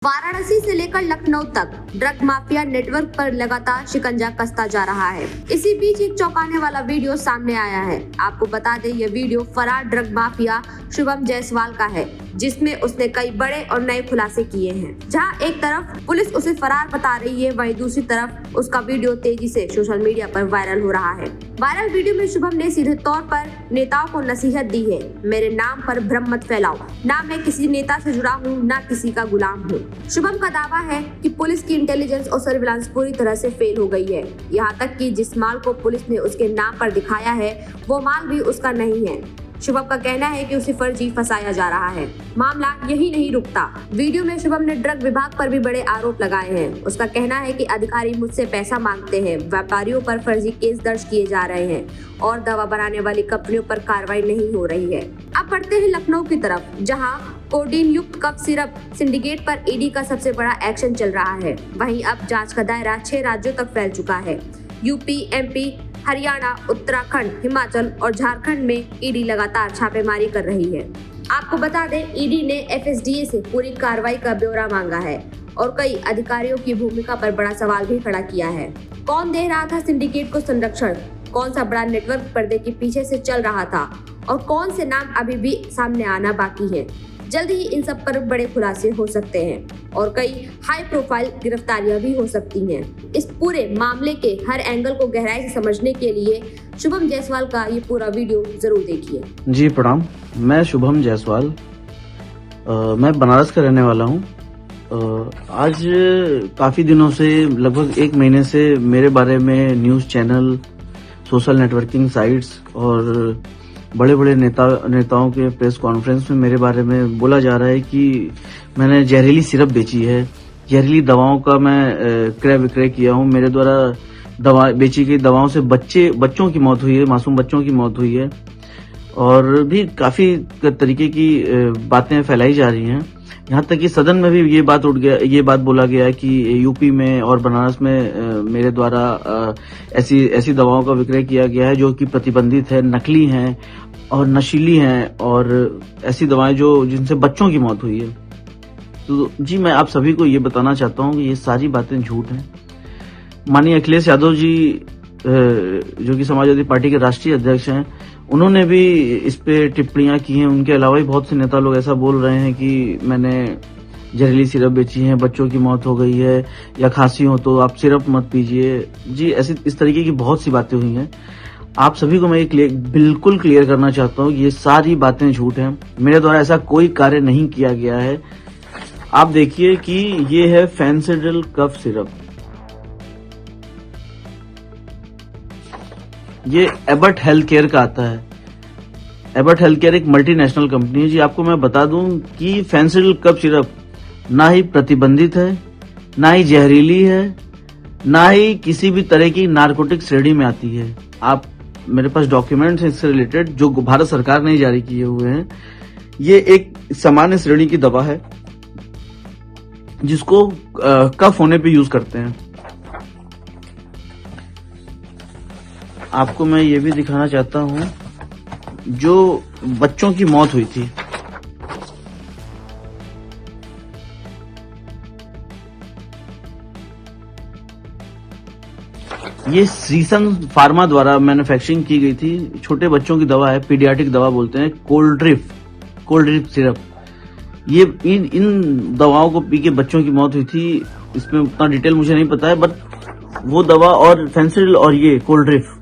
वाराणसी से लेकर लखनऊ तक ड्रग माफिया नेटवर्क पर लगातार शिकंजा कसता जा रहा है। इसी बीच एक चौंकाने वाला वीडियो सामने आया है। आपको बता दें, यह वीडियो फरार ड्रग माफिया शुभम जायसवाल का है, जिसमें उसने कई बड़े और नए खुलासे किए हैं। जहां एक तरफ पुलिस उसे फरार बता रही है, वहीं दूसरी तरफ उसका वीडियो तेजी से सोशल मीडिया पर वायरल हो रहा है। वायरल वीडियो में शुभम ने सीधे तौर पर नेताओं को नसीहत दी है। मेरे नाम पर भ्रम मत फैलाओ, ना मैं किसी नेता से जुड़ा हूँ, ना किसी का गुलाम हूँ। शुभम का दावा है कि पुलिस की इंटेलिजेंस और सर्विलांस पूरी तरह से फेल हो गई है। यहाँ तक कि जिस माल को पुलिस ने उसके नाम पर दिखाया है, वो माल भी उसका नहीं है। शुभम का कहना है कि उसे फर्जी फंसाया जा रहा है। मामला यही नहीं रुकता। वीडियो में शुभम ने ड्रग विभाग पर भी बड़े आरोप लगाए हैं। उसका कहना है कि अधिकारी मुझसे पैसा मांगते हैं, व्यापारियों पर फर्जी केस दर्ज किए जा रहे हैं और दवा बनाने वाली कंपनियों पर कार्रवाई नहीं हो रही है। अब बढ़ते हैं लखनऊ की तरफ, जहां कोडीन युक्त कफ सिरप सिंडिकेट पर ईडी का सबसे बड़ा एक्शन चल रहा है। वहीं अब जांच का दायरा 6 राज्यों तक फैल चुका है। यूपी, एमपी, हरियाणा, उत्तराखंड, हिमाचल और झारखंड में ईडी लगातार छापेमारी कर रही है। आपको बता दें, ईडी ने एफएसडीए से पूरी कार्रवाई का ब्यौरा मांगा है और कई अधिकारियों की भूमिका पर बड़ा सवाल भी खड़ा किया है। कौन दे रहा था सिंडिकेट को संरक्षण? कौन सा बड़ा नेटवर्क पर्दे के पीछे से चल रहा था और कौन से नाम अभी भी सामने आना बाकी है? जल्द ही इन सब पर बड़े खुलासे हो सकते हैं और कई हाई प्रोफाइल गिरफ्तारियां भी हो सकती हैं। इस पूरे मामले के हर एंगल को गहराई से समझने के लिए शुभम जायसवाल का ये पूरा वीडियो जरूर देखिए। जी प्रणाम, मैं शुभम जायसवाल, मैं बनारस का रहने वाला हूँ। आज काफी दिनों से, लगभग 1 महीने से मेरे बारे में news channel, social networking sites और बड़े बड़े नेताओं के प्रेस कॉन्फ्रेंस में मेरे बारे में बोला जा रहा है कि मैंने जहरीली सिरप बेची है, जहरीली दवाओं का मैं क्रय विक्रय किया हूं। मेरे द्वारा दवा बेची गई दवाओं से बच्चों की मौत हुई है, मासूम बच्चों की मौत हुई है और भी काफी तरीके की बातें फैलाई जा रही हैं। यहाँ तक कि सदन में भी ये बात बोला गया है कि यूपी में और बनारस में मेरे द्वारा ऐसी दवाओं का विक्रय किया गया है जो कि प्रतिबंधित है, नकली हैं और नशीली हैं और ऐसी दवाएं जिनसे बच्चों की मौत हुई है। तो जी, मैं आप सभी को ये बताना चाहता हूँ कि ये सारी बातें झूठ हैं। माननीय अखिलेश यादव जी, जो कि समाजवादी पार्टी के राष्ट्रीय अध्यक्ष हैं, उन्होंने भी इस पे टिप्पणियां की हैं। उनके अलावा भी बहुत से नेता लोग ऐसा बोल रहे हैं कि मैंने जहरीली सिरप बेची है, बच्चों की मौत हो गई है, या खांसी हो तो आप सिरप मत पीजिए। जी, इस तरीके की बहुत सी बातें हुई हैं। आप सभी को मैं बिल्कुल क्लियर करना चाहता हूँ कि ये सारी बातें झूठ हैं। मेरे द्वारा ऐसा कोई कार्य नहीं किया गया है। आप देखिए कि ये है फेंसिडिल कफ सिरप, ये एबर्ट हेल्थ केयर का आता है। एबर्ट हेल्थ केयर एक मल्टीनेशनल कंपनी है। जी, आपको मैं बता दूं कि फेंसिडिल कफ सिरप ना ही प्रतिबंधित है, ना ही जहरीली है, ना ही किसी भी तरह की नारकोटिक श्रेणी में आती है। आप, मेरे पास डॉक्यूमेंट्स हैं इससे रिलेटेड जो भारत सरकार ने जारी किए हुए हैं। ये एक सामान्य श्रेणी की दवा है जिसको कफ होने पे यूज करते हैं। आपको मैं ये भी दिखाना चाहता हूं, जो बच्चों की मौत हुई थी, ये सीसन फार्मा द्वारा मैन्युफैक्चरिंग की गई थी। छोटे बच्चों की दवा है, पीडियाट्रिक दवा बोलते हैं, कोल्ड ड्रिप सिरप। ये इन दवाओं को पी के बच्चों की मौत हुई थी। इसमें उतना डिटेल मुझे नहीं पता है, बट वो दवा और फेंसिडिल और ये कोल्ड ड्रिप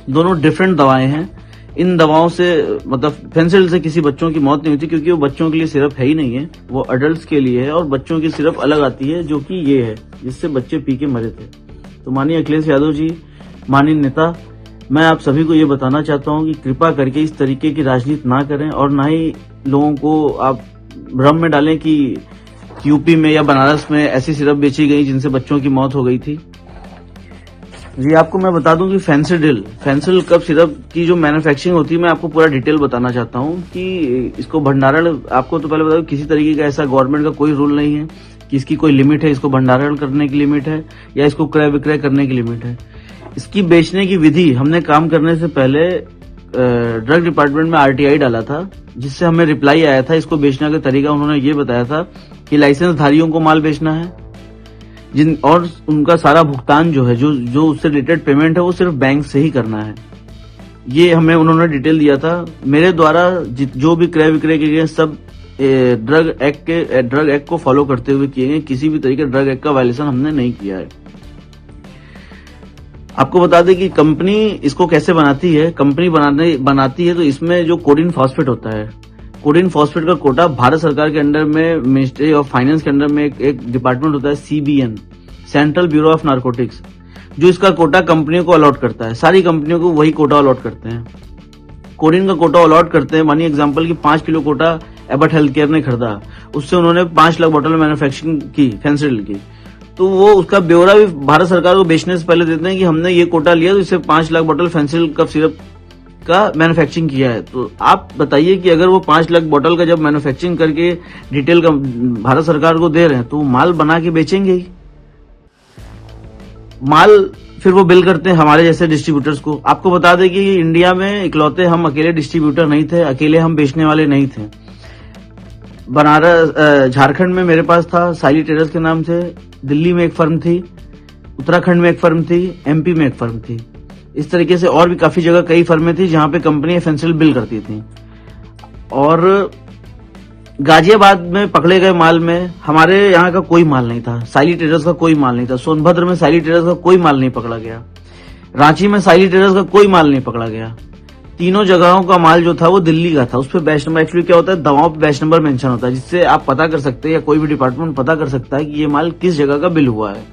दोनों डिफरेंट दवाएं हैं। इन दवाओं से, मतलब फेंसिडिल से किसी बच्चों की मौत नहीं हुई थी, क्योंकि वो बच्चों के लिए सिरप है ही नहीं है, वो अडल्ट्स के लिए है और बच्चों की सिरप अलग आती है, जो कि ये है जिससे बच्चे पी के मरे थे। तो माननीय अखिलेश यादव जी, माननीय नेता, मैं आप सभी को ये बताना चाहता हूँ कि कृपा करके इस तरीके की राजनीति ना करें और ना ही लोगों को आप भ्रम में डालें कि यूपी में या बनारस में ऐसी सिरप बेची गई जिनसे बच्चों की मौत हो गई थी। जी, आपको मैं बता दूं कि फेंसिडिल कफ सिरप की जो मैन्युफैक्चरिंग होती है, मैं आपको पूरा डिटेल बताना चाहता हूं कि इसको भंडारण, आपको तो पहले बता दूं, किसी तरीके का ऐसा गवर्नमेंट का कोई रूल नहीं है कि इसकी कोई लिमिट है, इसको भंडारण करने की लिमिट है या इसको क्रय विक्रय करने की लिमिट है। इसकी बेचने की विधि, हमने काम करने से पहले ड्रग डिपार्टमेंट में आरटीआई डाला था, जिससे हमें रिप्लाई आया था। इसको बेचने का तरीका उन्होंने ये बताया था कि लाइसेंस धारियों को माल बेचना है, और उनका सारा भुगतान जो है, जो उससे रिलेटेड पेमेंट है, वो सिर्फ बैंक से ही करना है। ये हमें उन्होंने डिटेल दिया था। मेरे द्वारा जो भी क्रय विक्रय किए गए सब ड्रग एक्ट को फॉलो करते हुए किए गए, किसी भी तरीके ड्रग एक्ट का वायलेशन हमने नहीं किया है। आपको बता दें कि कंपनी इसको कैसे बनाती है। कंपनी बनाती है तो इसमें जो कोडीन फॉस्फेट होता है, कोडीन फॉस्फेट का कोटा भारत सरकार के अंडर में, मिनिस्ट्री ऑफ फाइनेंस के अंडर में एक डिपार्टमेंट होता है, CBN, central bureau of narcotics, जो इसका कोटा कंपनियों को अलॉट करता है। सारी कंपनियों को वही कोटा अलॉट करते हैं, कोडीन का कोटा अलॉट करते हैं। मानिए एग्जांपल कि 5 किलो कोटा एबट हेल्थ केयर ने खरीदा, उससे उन्होंने 5 लाख बोतल मैन्युफैक्चरिंग की फेंसिडिल की, तो वो उसका ब्यौरा भी भारत सरकार को बेचने से पहले देते हैं कि हमने ये कोटा लिया तो इससे 5 लाख बोतल फेंसिडिल कफ सिरप का मैन्युफैक्चरिंग किया है। तो आप बताइए कि अगर वो 5 लाख बोतल का जब मैन्युफैक्चरिंग करके डिटेल का भारत सरकार को दे रहे हैं, तो माल बना के बेचेंगे ही। माल फिर वो बिल करते हैं हमारे जैसे डिस्ट्रीब्यूटर्स को। आपको बता दें कि इंडिया में इकलौते हम अकेले डिस्ट्रीब्यूटर नहीं थे, अकेले हम बेचने वाले नहीं थे। बनारस, झारखंड में मेरे पास था साइली ट्रेडर्स के नाम से, दिल्ली में एक फर्म थी, उत्तराखंड में एक फर्म थी, MP में एक फर्म थी। इस तरीके से और भी काफी जगह कई फर्में थी जहां पे कंपनी फेंसिडिल बिल करती थी। और गाजियाबाद में पकड़े गए माल में हमारे यहाँ का कोई माल नहीं था, साइली ट्रेडर्स का कोई माल नहीं था। सोनभद्र में साइली ट्रेडर्स का कोई माल नहीं पकड़ा गया, रांची में साइली ट्रेडर्स का कोई माल नहीं पकड़ा गया। तीनों जगहों का माल जो था वो दिल्ली का था। उस पर बैच नंबर, एक्चुअली क्या होता है, दवाओं पे बैच नंबर मेंशन होता है, जिससे आप पता कर सकते हैं या कोई भी डिपार्टमेंट पता कर सकता है कि ये माल किस जगह का बिल हुआ है।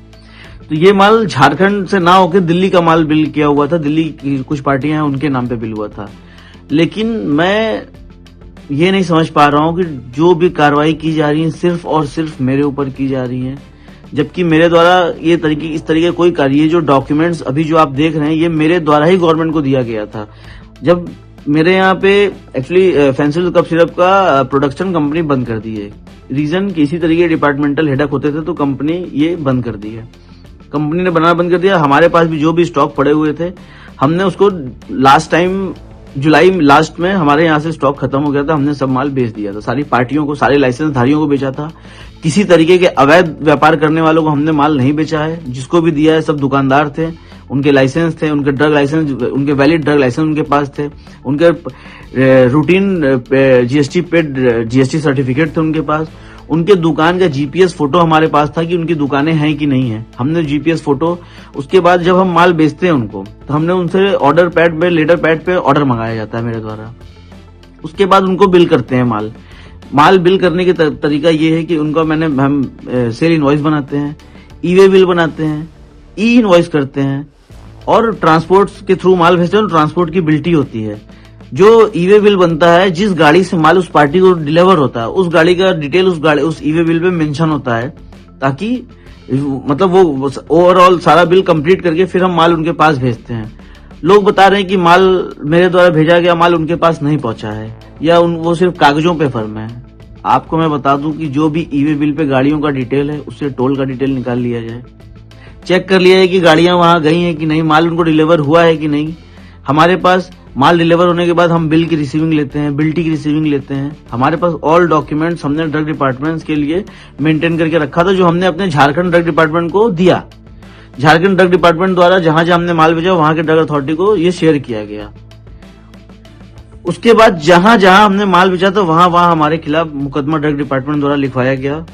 तो ये माल झारखंड से ना होकर दिल्ली का माल बिल किया हुआ था, दिल्ली की कुछ पार्टियां हैं उनके नाम पे बिल हुआ था। लेकिन मैं ये नहीं समझ पा रहा हूं कि जो भी कार्रवाई की जा रही है सिर्फ और सिर्फ मेरे ऊपर की जा रही है, जबकि मेरे द्वारा इस तरीके कोई कार्य, ये जो डॉक्यूमेंट्स अभी जो आप देख रहे हैं, ये मेरे द्वारा ही गवर्नमेंट को दिया गया था। जब मेरे यहाँ पे एक्चुअली फेंसिडिल कफ सिरप का प्रोडक्शन कंपनी बंद कर दी है, रीजन कि इसी तरीके डिपार्टमेंटल हेडक होते थे, तो कंपनी ये बंद कर दी है। कंपनी ने बनाना बंद कर दिया। हमारे पास भी जो भी स्टॉक पड़े हुए थे, हमने उसको लास्ट टाइम जुलाई लास्ट में हमारे यहाँ से स्टॉक खत्म हो गया था, हमने सब माल बेच दिया था। सारी पार्टियों को, सारे लाइसेंस धारियों को बेचा था। किसी तरीके के अवैध व्यापार करने वालों को हमने माल नहीं बेचा है। जिसको भी दिया है सब दुकानदार थे, उनके लाइसेंस थे, उनके ड्रग लाइसेंस, उनके वैलिड ड्रग लाइसेंस उनके पास थे, उनके रूटीन GST सर्टिफिकेट थे उनके पास, उनके दुकान का GPS फोटो हमारे पास था कि उनकी दुकानें हैं कि नहीं है। हमने GPS फोटो, उसके बाद जब हम माल बेचते हैं उनको, तो हमने उनसे ऑर्डर पैड पे, लेटर पैड पे ऑर्डर मंगाया जाता है मेरे द्वारा। उसके बाद उनको बिल करते हैं माल बिल करने के तरीका ये है कि उनका हम सेल इनवॉइस बनाते हैं, ई-वे बिल बनाते हैं, ई-इनवॉइस करते हैं, और ट्रांसपोर्ट के थ्रू माल भेजते हैं। ट्रांसपोर्ट की बिल्टी होती है, जो ई-वे बिल बनता है, जिस गाड़ी से माल उस पार्टी को डिलीवर होता है, उस गाड़ी का डिटेल उस ई-वे बिल पे मेंशन होता है, ताकि मतलब वो ओवरऑल सारा बिल कंप्लीट करके फिर हम माल उनके पास भेजते हैं। लोग बता रहे हैं कि माल मेरे द्वारा भेजा गया माल उनके पास नहीं पहुंचा है, या वो सिर्फ कागजों पे फर्म है। आपको मैं बता दूं कि जो भी ई-वे बिल पे गाड़ियों का डिटेल है, उससे टोल का डिटेल निकाल लिया जाए, चेक कर लिया है कि गाड़ियां वहां गई हैं कि नहीं, माल उनको डिलीवर हुआ है कि नहीं। हमारे पास माल डिलीवर होने के बाद हम बिल की रिसीविंग लेते हैं, बिल्टी की रिसीविंग लेते हैं। हमारे पास ऑल डॉक्यूमेंट्स हमने ड्रग डिपार्टमेंट्स के लिए मेंटेन करके रखा था, जो हमने अपने झारखंड ड्रग डिपार्टमेंट को दिया। झारखंड ड्रग डिपार्टमेंट द्वारा जहां जहां हमने माल भेजा, वहां के ड्रग अथॉरिटी को ये शेयर किया गया। उसके बाद जहां जहां हमने माल बेचा था, वहां वहां हमारे खिलाफ मुकदमा ड्रग डिपार्टमेंट द्वारा लिखवाया गया,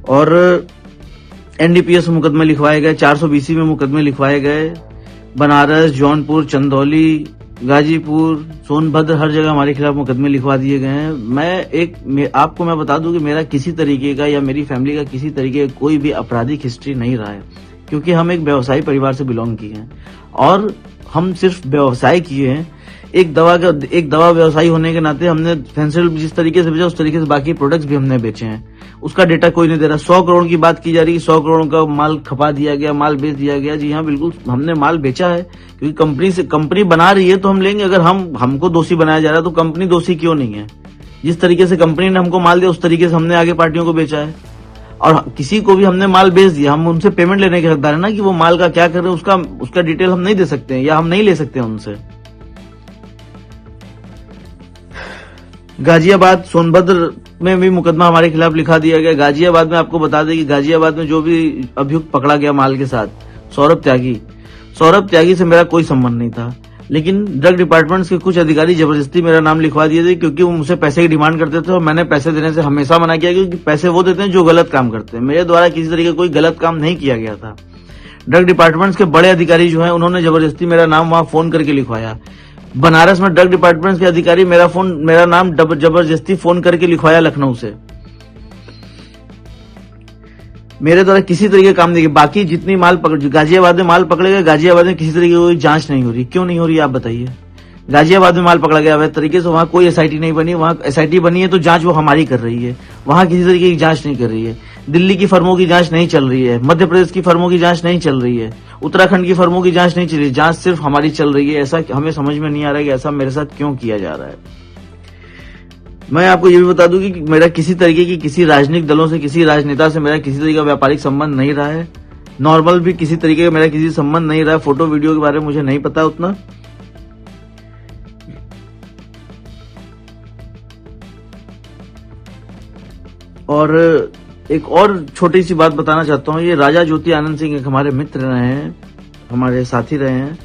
और NDPS में मुकदमे लिखवाए गए, 420 में मुकदमे लिखवाए गए। बनारस, जौनपुर, चंदौली, गाजीपुर, सोनभद्र, हर जगह हमारे खिलाफ मुकदमे लिखवा दिए गए हैं। आपको मैं बता दूं कि मेरा किसी तरीके का या मेरी फैमिली का किसी तरीके का कोई भी आपराधिक हिस्ट्री नहीं रहा है, क्योंकि हम एक व्यवसायी परिवार से बिलोंग किए हैं, और हम सिर्फ व्यवसाय किए हैं। एक दवा व्यवसायी होने के नाते हमने फेंसिडिल जिस तरीके से बेचा, उस तरीके से बाकी प्रोडक्ट्स भी हमने बेचे हैं। उसका डेटा कोई नहीं दे रहा। 100 करोड़ की बात की जा रही है, 100 करोड़ का माल खपा दिया गया, माल बेच दिया गया। जी हाँ, बिल्कुल हमने माल बेचा है, क्योंकि कंपनी बना रही है तो हम लेंगे। अगर हमको दोषी बनाया जा रहा है तो कंपनी दोषी क्यों नहीं है? जिस तरीके से कंपनी ने हमको माल दिया, उस तरीके से हमने आगे पार्टियों को बेचा है। और किसी को भी हमने माल बेच दिया, हम उनसे पेमेंट लेने के हकदार है ना, कि वो माल का क्या कर रहे हैं, उसका डिटेल हम नहीं दे सकते हैं, या हम नहीं ले सकते हैं उनसे। गाजियाबाद सोनभद्र में भी मुकदमा हमारे खिलाफ लिखा दिया गया। गाजियाबाद में आपको बता दें कि गाजियाबाद में जो भी अभियुक्त पकड़ा गया माल के साथ, सौरभ त्यागी से मेरा कोई संबंध नहीं था, लेकिन ड्रग डिपार्टमेंट के कुछ अधिकारी जबरदस्ती मेरा नाम लिखवा दिए थे, क्योंकि वो मुझसे पैसे की डिमांड करते थे और मैंने पैसे देने से हमेशा मना किया, क्योंकि पैसे वो देते हैं जो गलत काम करते हैं। मेरे द्वारा किसी तरीके कोई गलत काम नहीं किया गया था। ड्रग डिपार्टमेंट के बड़े अधिकारी जो हैं, उन्होंने जबरदस्ती मेरा नाम वहां फोन करके लिखवाया। बनारस में ड्रग डिपार्टमेंट के अधिकारी मेरा नाम जबरदस्ती फोन करके लिखवाया लखनऊ से। मेरे द्वारा किसी तरीके का काम नहीं किया। बाकी जितनी गाजियाबाद में माल पकड़े गए, गाजियाबाद में किसी तरीके की कोई जांच नहीं हो रही। क्यों नहीं हो रही आप बताइए? गाजियाबाद में माल पकड़ा गया अवैध तरीके से, वहां कोई एसआईटी नहीं बनी। वहां एसआईटी बनी है तो जांच वो हमारी कर रही है, वहां किसी तरीके की जांच नहीं कर रही है। दिल्ली की फर्मों की जांच नहीं चल रही है, मध्य प्रदेश की फर्मों की जांच नहीं चल रही है, उत्तराखंड की फर्मों की जांच नहीं चल रही है, जांच सिर्फ हमारी चल रही है। ऐसा हमें समझ में नहीं आ रहा है कि ऐसा मेरे साथ क्यों किया जा रहा है। मैं आपको ये भी बता दूं कि मेरा किसी तरीके की किसी राजनीतिक दलों से, किसी राजनेता से मेरा किसी तरीके का व्यापारिक संबंध नहीं रहा है। नॉर्मल भी किसी तरीके का मेरा किसी संबंध नहीं रहा है। फोटो वीडियो के बारे में मुझे नहीं पता उतना। और एक और छोटी सी बात बताना चाहता हूँ। ये राजा ज्योति आनंद सिंह एक हमारे मित्र रहे हैं, हमारे साथी रहे हैं।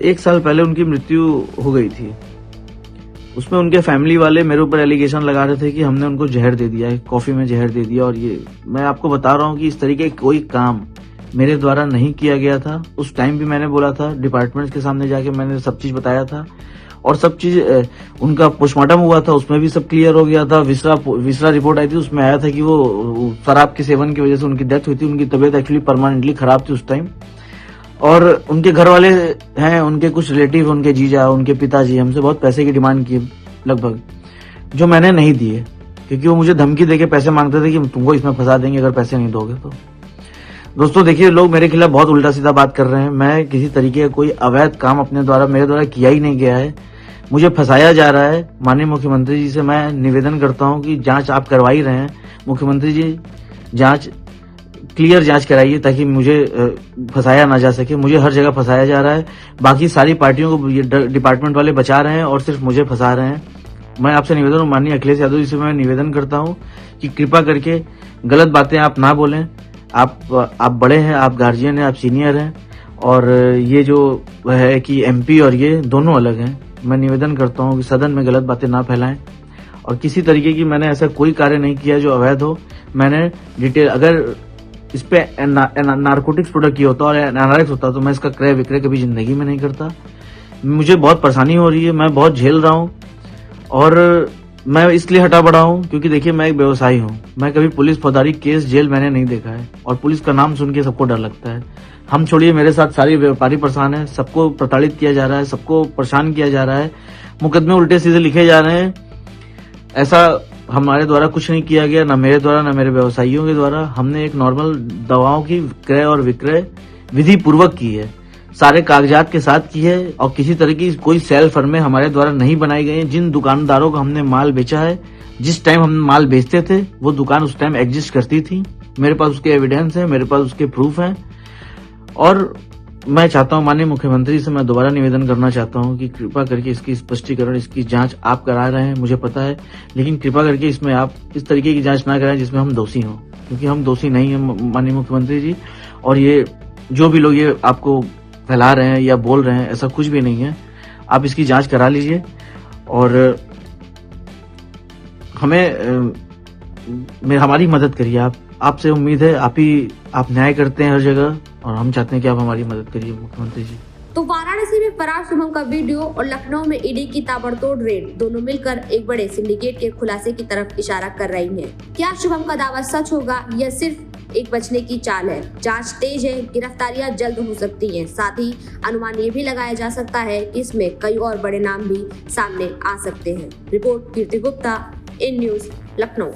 1 साल पहले उनकी मृत्यु हो गई थी। उसमें उनके फैमिली वाले मेरे ऊपर एलिगेशन लगा रहे थे कि हमने उनको जहर दे दिया है, कॉफी में जहर दे दिया। और ये मैं आपको बता रहा हूँ कि इस तरीके कोई काम मेरे द्वारा नहीं किया गया था। उस टाइम भी मैंने बोला था, डिपार्टमेंट के सामने जाके मैंने सब चीज बताया था, और सब चीज उनका पोस्टमार्टम हुआ था, उसमें भी सब क्लियर हो गया था। विसरा रिपोर्ट आई थी, उसमें आया था कि वो शराब के सेवन की वजह से उनकी डेथ हुई थी। उनकी तबीयत एक्चुअली परमानेंटली खराब थी उस टाइम। और उनके घर वाले हैं, उनके कुछ रिलेटिव, उनके जीजा, उनके पिताजी हमसे बहुत पैसे की डिमांड की लगभग, जो मैंने नहीं दिए, क्योंकि वो मुझे धमकी देके पैसे मांगते थे कि तुमको इसमें फंसा देंगे अगर पैसे नहीं दोगे तो। दोस्तों देखिए, लोग मेरे खिलाफ बहुत उल्टा सीधा बात कर रहे हैं। मैं किसी तरीके का कोई अवैध काम मेरे द्वारा किया ही नहीं गया है। मुझे फंसाया जा रहा है। माननीय मुख्यमंत्री जी से मैं निवेदन करता हूं कि जांच आप करवा ही रहे हैं, मुख्यमंत्री जी क्लियर जांच कराइए, ताकि मुझे फंसाया ना जा सके। मुझे हर जगह फंसाया जा रहा है। बाकी सारी पार्टियों को ये डिपार्टमेंट वाले बचा रहे हैं और सिर्फ मुझे फंसा रहे हैं। मैं आपसे निवेदन, माननीय अखिलेश यादव जी से मैं निवेदन करता हूं कि कृपा करके गलत बातें आप ना बोलें। आप बड़े हैं, आप गार्जियन हैं, आप सीनियर हैं, और ये जो है कि एमपी और ये दोनों अलग हैं। मैं निवेदन करता हूं कि सदन में गलत बातें ना फैलाएं, और किसी तरीके की मैंने ऐसा कोई कार्य नहीं किया जो अवैध हो। मैंने डिटेल, अगर इस पे नारकोटिक्स प्रोडक्ट की होता और एनारॉक्स होता तो मैं इसका क्रय विक्रय कभी जिंदगी में नहीं करता। मुझे बहुत परेशानी हो रही है, मैं बहुत झेल रहा हूँ, और मैं इसलिए हटा बढ़ा हूँ क्योंकि देखिए मैं एक व्यवसायी हूँ। मैं कभी पुलिस फौजदारी केस जेल मैंने नहीं देखा है, और पुलिस का नाम सुन के सबको डर लगता है। हम छोड़िए, मेरे साथ सारे व्यापारी परेशान है, सबको प्रताड़ित किया जा रहा है, सबको परेशान किया जा रहा है, मुकदमे उल्टे सीधे लिखे जा रहे हैं। ऐसा हमारे द्वारा कुछ नहीं किया गया, ना मेरे द्वारा ना मेरे व्यवसायियों के द्वारा। हमने एक नॉर्मल दवाओं की क्रय और विक्रय विधि पूर्वक की है, सारे कागजात के साथ की है, और किसी तरह की कोई सेल फर्में हमारे द्वारा नहीं बनाई गई हैं। जिन दुकानदारों को हमने माल बेचा है, जिस टाइम हम माल बेचते थे वो दुकान उस टाइम एग्जिस्ट करती थी। मेरे पास उसके एविडेंस है, मेरे पास उसके प्रूफ हैं। और मैं चाहता हूं, माननीय मुख्यमंत्री से मैं दोबारा निवेदन करना चाहता हूं कि कृपा करके इसकी स्पष्टीकरण, इसकी जांच आप करा रहे हैं, मुझे पता है, लेकिन कृपा करके इसमें आप इस तरीके की जांच ना कराएं जिसमें हम दोषी हों, क्योंकि हम दोषी नहीं हैं माननीय मुख्यमंत्री जी। और ये जो भी लोग ये आपको फैला रहे हैं या बोल रहे हैं, ऐसा कुछ भी नहीं है। आप इसकी जांच करा लीजिए, और हमारी मदद करिए। आपसे उम्मीद है, आप न्याय करते हैं हर जगह, और हम चाहते हैं कि आप हमारी मदद करिए मुख्यमंत्री जी। तो वाराणसी में फरार शुभम का वीडियो और लखनऊ में ईडी की ताबड़तोड़ रेड, दोनों मिलकर एक बड़े सिंडिकेट के खुलासे की तरफ इशारा कर रही हैं। क्या शुभम का दावा सच होगा या सिर्फ एक बचने की चाल है? जांच तेज है, गिरफ्तारियां जल्द हो सकती हैं। साथ ही अनुमान ये भी लगाया जा सकता है कि इसमें कई और बड़े नाम भी सामने आ सकते हैं। Report Kirti Gupta, in news, Lucknow.